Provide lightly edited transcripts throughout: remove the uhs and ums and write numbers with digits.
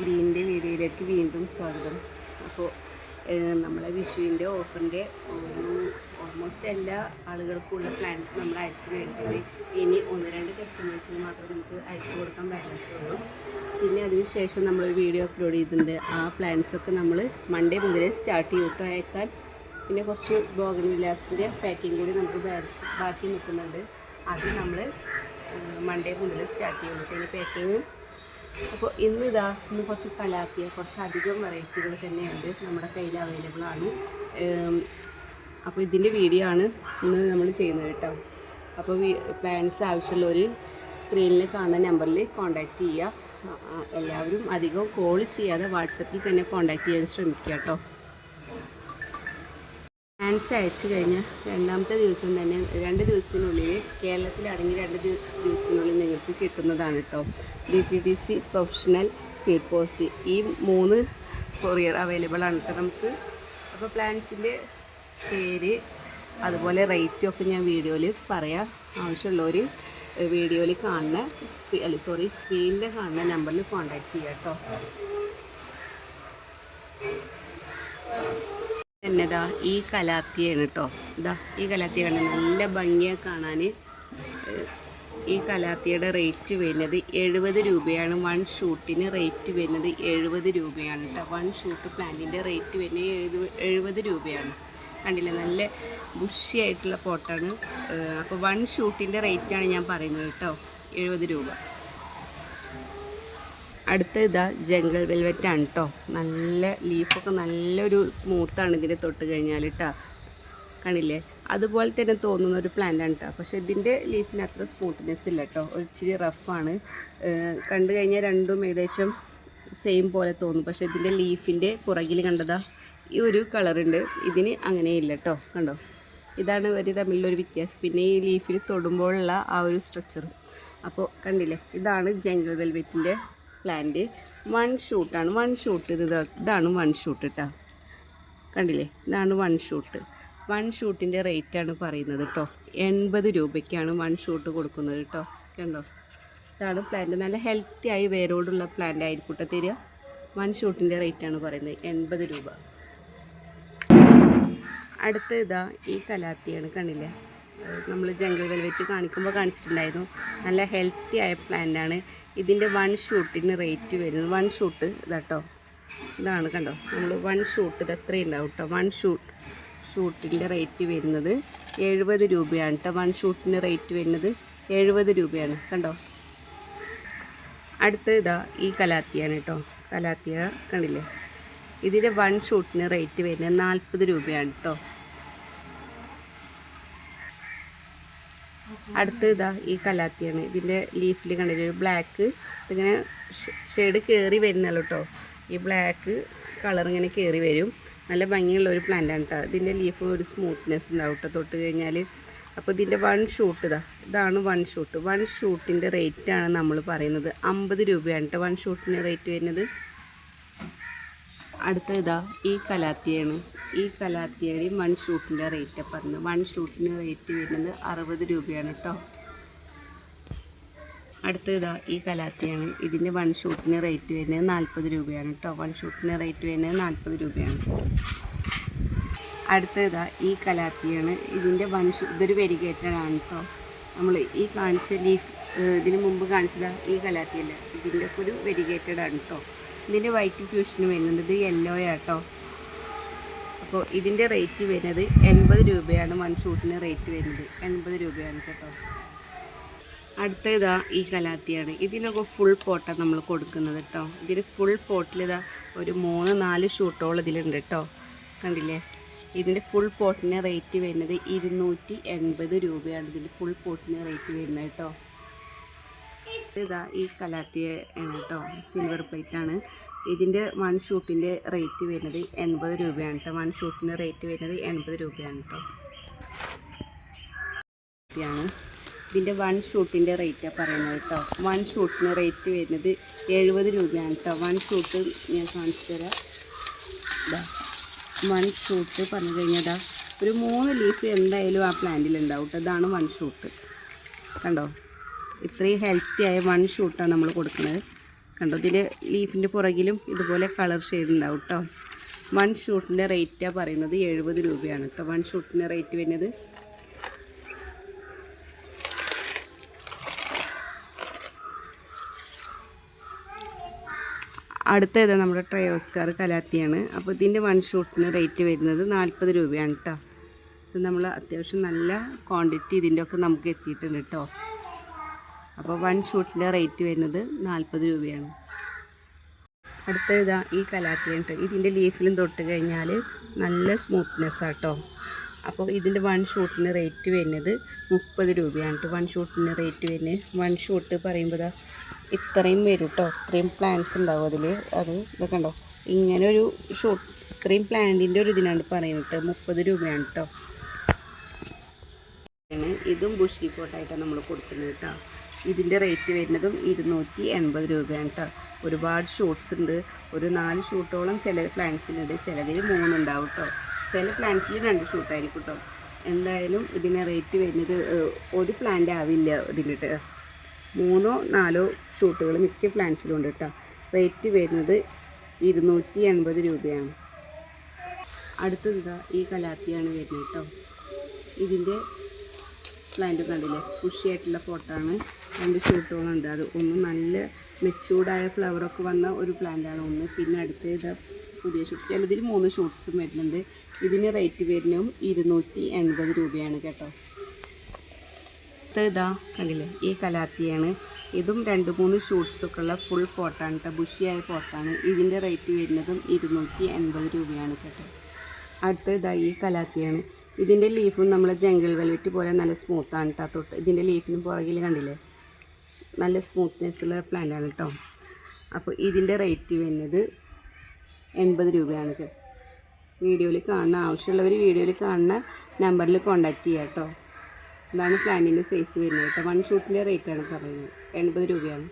ഗ്രീനിൻ്റെ വീഡിയോയിലേക്ക് വീണ്ടും സ്വാഗതം. അപ്പോൾ നമ്മളെ വിഷുവിൻ്റെ ഓഫറിൻ്റെ ഓൾമോസ്റ്റ് എല്ലാ ആളുകൾക്കുള്ള പ്ലാൻസ് നമ്മൾ അയച്ചു കഴിഞ്ഞാൽ ഇനി 1-2 കസ്റ്റമേഴ്സിന് മാത്രം നമുക്ക് അയച്ചു കൊടുക്കാൻ ബാലൻസ് ഉള്ളൂ. പിന്നെ അതിനുശേഷം നമ്മളൊരു വീഡിയോ അപ്ലോഡ് ചെയ്തിട്ടുണ്ട്. ആ പ്ലാൻസൊക്കെ നമ്മൾ മൺഡേ മുതലേ സ്റ്റാർട്ട് ചെയ്തിട്ട് അയക്കാൻ. പിന്നെ കുറച്ച് ബോഗൺവില്ലാസിൻ്റെ പാക്കിംഗ് കൂടി നമുക്ക് ബാക്കി നിൽക്കുന്നുണ്ട്. അത് നമ്മൾ മൺഡേ മുതൽ സ്റ്റാർട്ട് ചെയ്യുള്ളൂ. പിന്നെ പാക്കിങ് അപ്പോൾ ഇന്ന് കുറച്ച് കലാത്തിയ കുറച്ചധികം വെറൈറ്റികൾ തന്നെയുണ്ട് നമ്മുടെ കയ്യിൽ അവൈലബിൾ ആണ്. അപ്പോൾ ഇതിൻ്റെ വീഡിയോ ആണ് ഇന്ന് നമ്മൾ ചെയ്യുന്നത് കേട്ടോ. അപ്പോൾ പ്ലാൻസ് ആവശ്യമുള്ളവർ സ്ക്രീനിൽ കാണുന്ന നമ്പറിൽ കോൺടാക്റ്റ് ചെയ്യുക. എല്ലാവരും അധികം കോൾ ചെയ്യാതെ വാട്സപ്പിൽ തന്നെ കോൺടാക്റ്റ് ചെയ്യാൻ ശ്രമിക്കുക കേട്ടോ. പ്ലാൻസ് അയച്ചു കഴിഞ്ഞാൽ രണ്ടാമത്തെ ദിവസം തന്നെ 2 ദിവസത്തിനുള്ളിൽ കേരളത്തിലാണെങ്കിൽ 2 ദിവസത്തിനുള്ളിൽ നിങ്ങൾക്ക് കിട്ടുന്നതാണ് കേട്ടോ. DTDC പ്രൊഫഷണൽ സ്പീഡ് പോസ്റ്റ് ഈ 3 കൊറിയർ അവൈലബിൾ ആണ് കേട്ടോ നമുക്ക്. അപ്പോൾ പ്ലാൻസിൻ്റെ പേര് അതുപോലെ റേറ്റൊക്കെ ഞാൻ വീഡിയോയിൽ പറയാം. ആവശ്യമുള്ളവർ വീഡിയോയിൽ കാണുന്ന സ്ക്രീനിൽ കാണുന്ന നമ്പറിൽ കോൺടാക്റ്റ് ചെയ്യാം കേട്ടോ. തന്നെ ഈ കലാത്തിയാണ് കേട്ടോ. ഈ കലാത്തിയ കണ്ട നല്ല ഭംഗിയാണ് കാണാൻ. ഈ കലാത്തിയുടെ റേറ്റ് വരുന്നത് 70 രൂപയാണ്. 1 ഷൂട്ടിന് റേറ്റ് വരുന്നത് 70 രൂപയാണ് കേട്ടോ. 1 ഷൂട്ട് പ്ലാന്റിൻ്റെ റേറ്റ് വരുന്നത് 70 രൂപയാണ്. കണ്ടില്ലേ, നല്ല ബുഷിയായിട്ടുള്ള പോട്ടാണ്. അപ്പോൾ 1 ഷൂട്ടിൻ്റെ റേറ്റാണ് ഞാൻ പറയുന്നത് കേട്ടോ, 70 രൂപ. അടുത്ത ജംഗിൾ വെൽവെറ്റാണ് കേട്ടോ. നല്ല ലീഫൊക്കെ നല്ലൊരു സ്മൂത്താണ് ഇതിൻ്റെ തൊട്ട് കഴിഞ്ഞാൽ കേട്ടോ. കണ്ടില്ലേ, അതുപോലെ തന്നെ തോന്നുന്ന ഒരു പ്ലാന്റാണ് കേട്ടോ. പക്ഷേ ഇതിൻ്റെ ലീഫിന് അത്ര സ്മൂത്ത്നെസ് ഇല്ല കേട്ടോ, ഒരു ഇച്ചിരി റഫാണ്. കണ്ടു കഴിഞ്ഞാൽ രണ്ടും ഏകദേശം സെയിം പോലെ തോന്നും. പക്ഷേ ഇതിൻ്റെ ലീഫിൻ്റെ പുറകിൽ കണ്ടതാ ഈ ഒരു കളറുണ്ട്, ഇതിന് അങ്ങനെയില്ല കേട്ടോ. കണ്ടോ, ഇതാണ് ഇവർ തമ്മിലുള്ളൊരു വ്യത്യാസം. പിന്നെ ഈ ലീഫിൽ തൊടുമ്പോഴുള്ള ആ ഒരു സ്ട്രക്ചർ. അപ്പോൾ കണ്ടില്ലേ, ഇതാണ് ജംഗിൾ വെൽവെറ്റിൻ്റെ പ്ലാന്റ്. 1 ഷൂട്ടാണ്. 1 ഷൂട്ട് ഇതാണ് 1 ഷൂട്ട് കേട്ടോ. കണ്ടില്ലേ, ഇതാണ് 1 ഷൂട്ട്. 1 ഷൂട്ടിൻ്റെ റേറ്റാണ് പറയുന്നത് കേട്ടോ. 80 രൂപയ്ക്കാണ് 1 ഷൂട്ട് കൊടുക്കുന്നത് കേട്ടോ. കണ്ടോ, ഇതാണ് പ്ലാന്റ്. നല്ല ഹെൽത്തി ആയി വേരോടുള്ള പ്ലാന്റ് ആയിരിക്കും കേട്ടോ തരിക. 1 ഷൂട്ടിൻ്റെ റേറ്റാണ് പറയുന്നത് 80 രൂപ. അടുത്ത ഈ കലാത്തിയാണ്. കണ്ടില്ലേ, നമ്മൾ ജംഗിൾ വെൽവെറ്റ് കാണിച്ചിട്ടുണ്ടായിരുന്നു. നല്ല ഹെൽത്തി ആയ പ്ലാന്റാണ്. ഇതിൻ്റെ 1 ഷൂട്ടിന് റേറ്റ് വരുന്നത് 1 ഷൂട്ട് ഇതാട്ടോ. ഇതാണ് കണ്ടോ, നമ്മൾ 1 ഷൂട്ട് ഇത് എത്രയും ഉണ്ടാവും കേട്ടോ. 1 ഷൂട്ടിൻ്റെ റേറ്റ് വരുന്നത് 70 രൂപയാണ് കേട്ടോ. 1 ഷൂട്ടിന് റേറ്റ് വരുന്നത് 70 രൂപയാണ്. കണ്ടോ, അടുത്ത ഈ കലാത്തിയാണ് കേട്ടോ. കലാത്തിയ കണ്ടില്ലേ, ഇതിൻ്റെ 1 ഷൂട്ടിന് റേറ്റ് വരുന്നത് 40 രൂപയാണ് കേട്ടോ. അടുത്ത ഈ കലാത്തിയാണ്. ഇതിൻ്റെ ലീഫിൽ കണ്ടില്ലേ ഒരു ബ്ലാക്ക് ഇങ്ങനെ ഷെയ്ഡ് കയറി വരുന്നല്ലോ കേട്ടോ. ഈ ബ്ലാക്ക് കളർ ഇങ്ങനെ കയറി വരും. നല്ല ഭംഗിയുള്ള ഒരു പ്ലാന്റാണ് കേട്ടോ. ഇതിൻ്റെ ലീഫ് ഒരു സ്മൂത്ത്നെസ് ഉണ്ടാവും കേട്ടോ തൊട്ട് കഴിഞ്ഞാൽ. അപ്പോൾ ഇതിൻ്റെ 1 ഷൂട്ട് ഇതാണ് 1 ഷൂട്ട്. 1 ഷൂട്ടിൻ്റെ റേറ്റാണ് നമ്മൾ പറയുന്നത് 50 രൂപയാണ് കേട്ടോ 1 ഷൂട്ടിന് റേറ്റ് വരുന്നത്. അടുത്ത ഈ കലാത്തിയാണ്. ഈ കലാത്തിയുടെ 1 ഷൂട്ടിൻ്റെ റേറ്റ് പറഞ്ഞത്. 1 ഷൂട്ടിന് റേറ്റ് വരുന്നത് 60 രൂപയാണ് കേട്ടോ. അടുത്ത ഈ കലാത്തിയാണ്. ഇതിൻ്റെ 1 ഷൂട്ടിന് റേറ്റ് വരുന്നത് 40 രൂപയാണ് കേട്ടോ. 1 ഷൂട്ടിന് റേറ്റ് വരുന്നത് 40 രൂപയാണ്. അടുത്ത ഈ കലാത്തിയാണ്. ഇതിൻ്റെ ഇതൊരു വെരിഗേറ്റഡാണ് കേട്ടോ. നമ്മൾ ഈ കാണിച്ച ലീഫ് ഇതിന് മുമ്പ് കാണിച്ചത് ഈ കലാത്തിയല്ല, ഇതിൻ്റെ ഒക്കെ ഒരു വെരിഗേറ്റഡാണ് കേട്ടോ. ഇതിൻ്റെ വൈറ്റ് ഫ്യൂഷന് വരുന്നത് ഇത് യെല്ലോ ആട്ടോ. അപ്പോൾ ഇതിൻ്റെ റേറ്റ് വരുന്നത് 80 രൂപയാണ്. 1 ഷൂട്ടിന് റേറ്റ് വരുന്നത് 80 രൂപയാണ് കേട്ടോ. അടുത്ത ഈ കലാത്തിയാണ്. ഇതിനൊക്കെ ഫുൾ പോട്ടാണ് നമ്മൾ കൊടുക്കുന്നത് കേട്ടോ. ഇതിന് ഫുൾ പോട്ടിൽ ഒരു 3-4 ഷൂട്ടോളം ഇതിലുണ്ട് കേട്ടോ. കണ്ടില്ലേ, ഇതിൻ്റെ ഫുൾ പോട്ടിന് റേറ്റ് വരുന്നത് 280 രൂപയാണ്. ഇതിൻ്റെ ഫുൾ പോട്ടിന് റേറ്റ് വരുന്നത് കേട്ടോ. ഈ കലാത്തിയ ആണ് കേട്ടോ, സിൽവർ പ്ലേറ്റാണ്. ഇതിൻ്റെ 1 ഷൂട്ടിൻ്റെ റേറ്റ് വരുന്നത് 80 രൂപയാണ് കേട്ടോ. 1 ഷൂട്ടിൻ്റെ റേറ്റ് വരുന്നത് 80 രൂപയാണ് കേട്ടോ. ഇതിൻ്റെ 1 ഷൂട്ടിൻ്റെ റേറ്റാണ് പറയുന്നത് കേട്ടോ. 1 ഷൂട്ടിന് റേറ്റ് വരുന്നത് 70 രൂപയാണ് കേട്ടോ. 1 ഷൂട്ട് ഞാൻ കാണിച്ചു തരാം. 1 ഷൂട്ട് പറഞ്ഞു കഴിഞ്ഞാൽ ഒരു 3 ലീഫ് എന്തായാലും ആ പ്ലാന്റിലുണ്ടാവും കേട്ടോ. ഇതാണ് 1 ഷൂട്ട്. കണ്ടോ, ഇത്രയും ഹെൽത്തി ആയ 1 ഷൂട്ടാണ് നമ്മൾ കൊടുക്കുന്നത്. കണ്ടോ, ഇതിൻ്റെ ലീഫിൻ്റെ പുറകിലും ഇതുപോലെ കളർ ഷെയ്ഡ് ഉണ്ടാവും കേട്ടോ. 1 ഷൂട്ടിൻ്റെ റേറ്റാണ് പറയുന്നത് 70 രൂപയാണ് കേട്ടോ. 1 ഷൂട്ടിൻ്റെ റേറ്റ് വരുന്നത്. അടുത്തത് നമ്മുടെ ട്രയോസ്റ്റാർ കലാത്തിയാണ്. അപ്പോൾ ഇതിൻ്റെ 1 ഷൂട്ടിന് റേറ്റ് വരുന്നത് 40 രൂപയാണ് കേട്ടോ. ഇത് നമ്മൾ അത്യാവശ്യം നല്ല ക്വാണ്ടിറ്റി ഇതിൻ്റെ ഒക്കെ നമുക്ക് എത്തിയിട്ടുണ്ട് കേട്ടോ. അപ്പോൾ 1 ഷൂട്ടിൻ്റെ റേറ്റ് വരുന്നത് 40 രൂപയാണ്. അടുത്ത ഇതാ ഈ കലാത്തിയാണ് കേട്ടോ. ഇതിൻ്റെ ലീഫിലും തൊട്ട് കഴിഞ്ഞാൽ നല്ല സ്മൂത്ത്നെസ്സാണ് കേട്ടോ. അപ്പോൾ ഇതിൻ്റെ 1 ഷൂട്ടിന് റേറ്റ് വരുന്നത് 30 രൂപയാണ് കേട്ടോ. 1 ഷൂട്ടിന് റേറ്റ് വരുന്നത് 1 ഷൂട്ട് പറയുമ്പോൾ ഇത്രയും വരും കേട്ടോ. ഇത്രയും പ്ലാന്റ്സ് ഉണ്ടാവും അതിൽ. അത് ഇതൊക്കെ ഉണ്ടോ, ഇങ്ങനെ ഒരു ഷൂട്ട് ഇത്രയും പ്ലാന്റിൻ്റെ ഒരു ഇതിനാണ് പറയുന്നത് 30 രൂപയാണ് കേട്ടോ. ഇതും ബുഷി പോട്ടായിട്ടാണ് നമ്മൾ കൊടുക്കുന്നത് കേട്ടോ. ഇതിൻ്റെ റേറ്റ് വരുന്നതും 280 രൂപയാണ് കേട്ടോ. ഒരുപാട് ഷൂട്ട്സ് ഉണ്ട്. ഒരു 4 ഷൂട്ടോളം ചില പ്ലാന്റ്സിനുണ്ട്, ചിലതിൽ 3 ഉണ്ടാവും കേട്ടോ. ചില പ്ലാന്റ്സിൽ 2 ഷൂട്ടായിരിക്കും കേട്ടോ. എന്തായാലും ഇതിന് റേറ്റ് വരുന്നത് ഒരു പ്ലാന്റ് ആവില്ല ഇതിലിട്ട് 3 or 4 ഷൂട്ടുകൾ മിക്ക പ്ലാന്റ്സിലും ഉണ്ട് കേട്ടോ. റേറ്റ് വരുന്നത് 280 രൂപയാണ്. അടുത്തത് ഈ കലാത്തിയാണ് വരുന്നത് കേട്ടോ. ഇതിൻ്റെ പ്ലാന്റ് കണ്ടില്ലേ, പുഷിയായിട്ടുള്ള പോട്ടാണ്. 2 ഷൂട്ടുകളുണ്ട്. അത് ഒന്ന് നല്ല മെച്ചൂർഡായ ഫ്ലവറൊക്കെ വന്ന ഒരു പ്ലാന്റാണ് ഒന്ന്. പിന്നെ അടുത്ത പുതിയ ഷൂട്ട്, ചിലതിൽ 3 ഷൂട്ട്സും വരുന്നുണ്ട്. ഇതിന് റേറ്റ് വരുന്നതും 280 രൂപയാണ് കേട്ടോ. ഇതാ കണ്ടില്ലേ, ഈ കലാത്തിയാണ്. ഇതും 2-3 ഷൂട്ട്സൊക്കെ ഉള്ള ഫുൾ പോട്ടാണ് കേട്ടോ. ബുഷിയായ പോട്ടാണ്. ഇതിൻ്റെ റേറ്റ് വരുന്നതും 280 രൂപയാണ് കേട്ടോ. അടുത്ത ഈ കലാത്തിയാണ്. ഇതിൻ്റെ ലീഫും നമ്മൾ ജംഗിൾ വെൽവെറ്റ് പോലെ നല്ല സ്മൂത്താണ് കേട്ടോ. തൊട്ട് ഇതിൻ്റെ ലീഫിനും പുറകിൽ കണ്ടില്ലേ നല്ല സ്മൂത്ത്നെസ്സുള്ള പ്ലാന്റാണ് കേട്ടോ. അപ്പോൾ ഇതിൻ്റെ റേറ്റ് വരുന്നത് 80 രൂപയാണ് കേട്ടോ. വീഡിയോയിൽ കാണുന്ന ആവശ്യമുള്ളവർ വീഡിയോയിൽ കാണുന്ന നമ്പറിൽ കോൺടാക്റ്റ് ചെയ്യുക കേട്ടോ. ഇതാണ് പ്ലാന്റിൻ്റെ സൈസ് വരുന്നത് കേട്ടോ. 1 ഷൂട്ടിൻ്റെ റേറ്റാണ് പറയുന്നത് 80 രൂപയാണ്.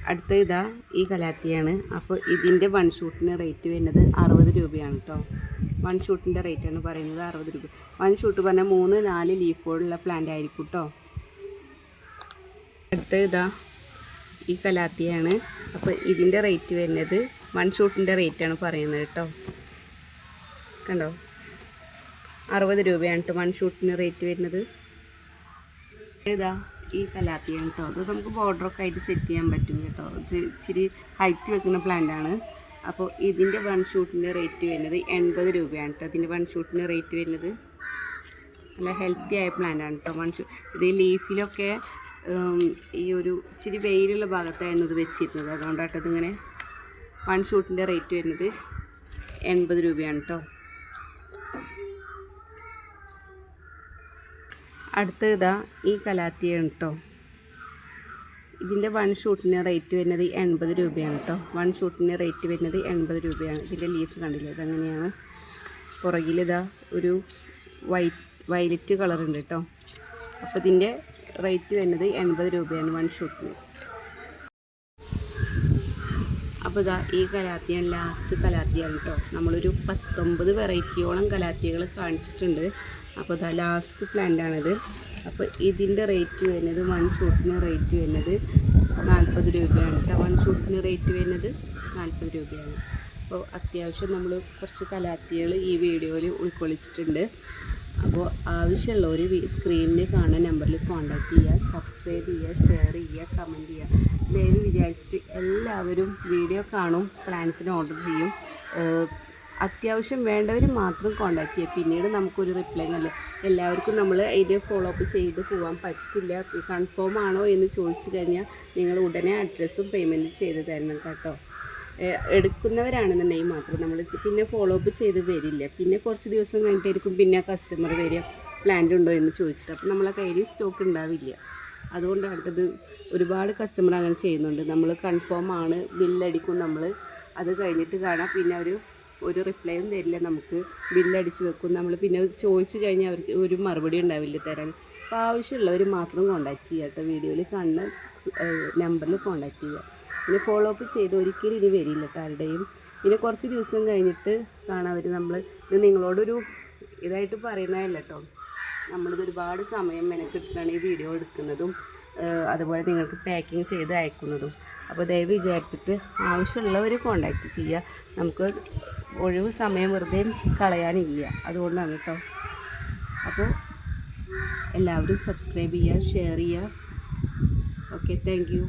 അടുത്ത ഈ കലാത്തിയാണ്. അപ്പോൾ ഇതിൻ്റെ 1 ഷൂട്ടിന് റേറ്റ് വരുന്നത് 60 രൂപയാണ് കേട്ടോ. 1 ഷൂട്ടിൻ്റെ റേറ്റാണ് പറയുന്നത് 60 രൂപ. 1 ഷൂട്ട് പറഞ്ഞാൽ 3-4 ലീഫോടുള്ള പ്ലാന്റ് ആയിരിക്കും കേട്ടോ. അടുത്ത ഈ കലാത്തിയാണ്. അപ്പോൾ ഇതിൻ്റെ റേറ്റ് വരുന്നത് 1 ഷൂട്ടിൻ്റെ റേറ്റാണ് പറയുന്നത് കേട്ടോ. കണ്ടോ, 60 രൂപയാണ് കേട്ടോ 1 ഷൂട്ടിന് റേറ്റ് വരുന്നത്. ഈ കലാത്തിയാണ് കേട്ടോ. അത് നമുക്ക് ബോർഡറൊക്കെ ആയിട്ട് സെറ്റ് ചെയ്യാൻ പറ്റും കേട്ടോ. ഇച്ചിരി ഹൈറ്റ് വെക്കുന്ന പ്ലാന്റാണ്. അപ്പോൾ ഇതിൻ്റെ 1 ഷൂട്ടിൻ്റെ റേറ്റ് വരുന്നത് 80 രൂപയാണ് കേട്ടോ. ഇതിൻ്റെ 1 ഷൂട്ടിൻ്റെ റേറ്റ് വരുന്നത്. നല്ല ഹെൽത്തി ആയ പ്ലാന്റാണ് കേട്ടോ. 1 ഷൂട്ട് ഇത് ലീഫിലൊക്കെ ഈ ഒരു ഇച്ചിരി വെയിലുള്ള ഭാഗത്തായിരുന്നു ഇത് വെച്ചിരുന്നത്. അതുകൊണ്ടാട്ടോ ഇതിങ്ങനെ 1 ഷൂട്ടിൻ്റെ റേറ്റ് വരുന്നത് 80 രൂപയാണ് കേട്ടോ. അടുത്ത ഈ കലാത്തിയാണ് കേട്ടോ. ഇതിൻ്റെ 1 ഷൂട്ടിന് റേറ്റ് വരുന്നത് 80 രൂപയാണ് കേട്ടോ. 1 ഷൂട്ടിന് റേറ്റ് വരുന്നത് 80 രൂപയാണ്. ഇതിൻ്റെ ലീഫ് കണ്ടില്ലേ, ഇതങ്ങനെയാണ്. പുറകിൽ ഒരു വയലറ്റ് കളറുണ്ട് കേട്ടോ. അപ്പോൾ ഇതിൻ്റെ റേറ്റ് വരുന്നത് 80 രൂപയാണ് 1 ഷൂട്ടിന്. അപ്പോൾ ഈ കലാത്തിയാണ് ലാസ്റ്റ് കലാത്തിയാണ് കേട്ടോ. നമ്മളൊരു 19 വെറൈറ്റിയോളം കലാത്തികൾ കാണിച്ചിട്ടുണ്ട്. അപ്പോൾ ലാസ്റ്റ് പ്ലാന്റാണിത്. അപ്പോൾ ഇതിൻ്റെ റേറ്റ് വരുന്നത് 1 ഷൂട്ടിന് റേറ്റ് വരുന്നത് 40 രൂപയാണ് കേട്ടോ. 1 ഷൂട്ടിന് റേറ്റ് വരുന്നത് 40 രൂപയാണ്. അപ്പോൾ അത്യാവശ്യം നമ്മൾ കുറച്ച് കലാത്തികൾ ഈ വീഡിയോയിൽ ഉൾക്കൊള്ളിച്ചിട്ടുണ്ട്. അപ്പോൾ ആവശ്യമുള്ളവർ സ്ക്രീനിൽ കാണുന്ന നമ്പറിൽ കോൺടാക്റ്റ് ചെയ്യുക, സബ്സ്ക്രൈബ് ചെയ്യുക, ഷെയർ ചെയ്യുക, കമൻറ്റ് ചെയ്യുക. ദയവ് വിചാരിച്ചിട്ട് എല്ലാവരും വീഡിയോ കാണും, പ്ലാൻസിന് ഓർഡർ ചെയ്യും. അത്യാവശ്യം വേണ്ടവർ മാത്രം കോൺടാക്റ്റ് ചെയ്യുക. പിന്നീട് നമുക്കൊരു റിപ്ലൈ അല്ല. എല്ലാവർക്കും നമ്മൾ അതിൻ്റെ ഫോളോ അപ്പ് ചെയ്ത് പോകാൻ പറ്റില്ല. കൺഫേം ആണോ എന്ന് ചോദിച്ചു കഴിഞ്ഞാൽ നിങ്ങൾ ഉടനെ അഡ്രസ്സും പേയ്മെൻറ്റ് ചെയ്ത് തരണം കേട്ടോ. എടുക്കുന്നവരാണെന്നുണ്ടെങ്കിൽ മാത്രം നമ്മൾ പിന്നെ ഫോളോ അപ്പ് ചെയ്ത് വരില്ല. പിന്നെ കുറച്ച് ദിവസം കഴിഞ്ഞിട്ടായിരിക്കും പിന്നെ കസ്റ്റമർ വരിക പ്ലാന്റ് ഉണ്ടോ എന്ന് ചോദിച്ചിട്ട്. അപ്പോൾ നമ്മളെ കയ്യിൽ സ്റ്റോക്ക് ഉണ്ടാവില്ല. അതുകൊണ്ടാണ് ഇത് ഒരുപാട് കസ്റ്റമർ അങ്ങനെ ചെയ്യുന്നുണ്ട്. നമ്മൾ കൺഫേം ആണ്, ബില്ലടിക്കും നമ്മൾ. അത് കഴിഞ്ഞിട്ട് കാണാം പിന്നെ അവർ ഒരു റിപ്ലൈയും തരില്ല. നമുക്ക് ബില്ലടിച്ച് വെക്കും നമ്മൾ. പിന്നെ ചോദിച്ചു കഴിഞ്ഞാൽ അവർക്ക് ഒരു മറുപടി ഉണ്ടാവില്ല തരാൻ. അപ്പോൾ ആവശ്യമുള്ളവർ മാത്രം കോൺടാക്റ്റ് ചെയ്യുക കേട്ടോ. വീഡിയോയിൽ കാണുന്ന നമ്പറിൽ കോൺടാക്റ്റ് ചെയ്യുക. പിന്നെ ഫോളോ അപ്പ് ചെയ്ത് ഒരിക്കലും ഇനി വരില്ല ആരുടെയും. പിന്നെ കുറച്ച് ദിവസം കഴിഞ്ഞിട്ട് കാണാൻ വരും. നമ്മൾ ഇത് നിങ്ങളോടൊരു ഇതായിട്ട് പറയുന്നതല്ല കേട്ടോ. നമ്മളിത് ഒരുപാട് സമയം മെനക്കെട്ടിട്ടാണ് ഈ വീഡിയോ എടുക്കുന്നതും അതുപോലെ നിങ്ങൾക്ക് പാക്കിങ് ചെയ്ത് അയക്കുന്നതും. അപ്പോൾ ദയവ് വിചാരിച്ചിട്ട് ആവശ്യമുള്ളവർ കോണ്ടാക്ട് ചെയ്യുക. നമുക്ക് ഒഴിവ് സമയം വെറുതെ കളയാനില്ല, അതുകൊണ്ടാണ് കേട്ടോ. അപ്പോൾ എല്ലാവരും സബ്സ്ക്രൈബ് ചെയ്യുക, ഷെയർ ചെയ്യുക. Okay, thank you.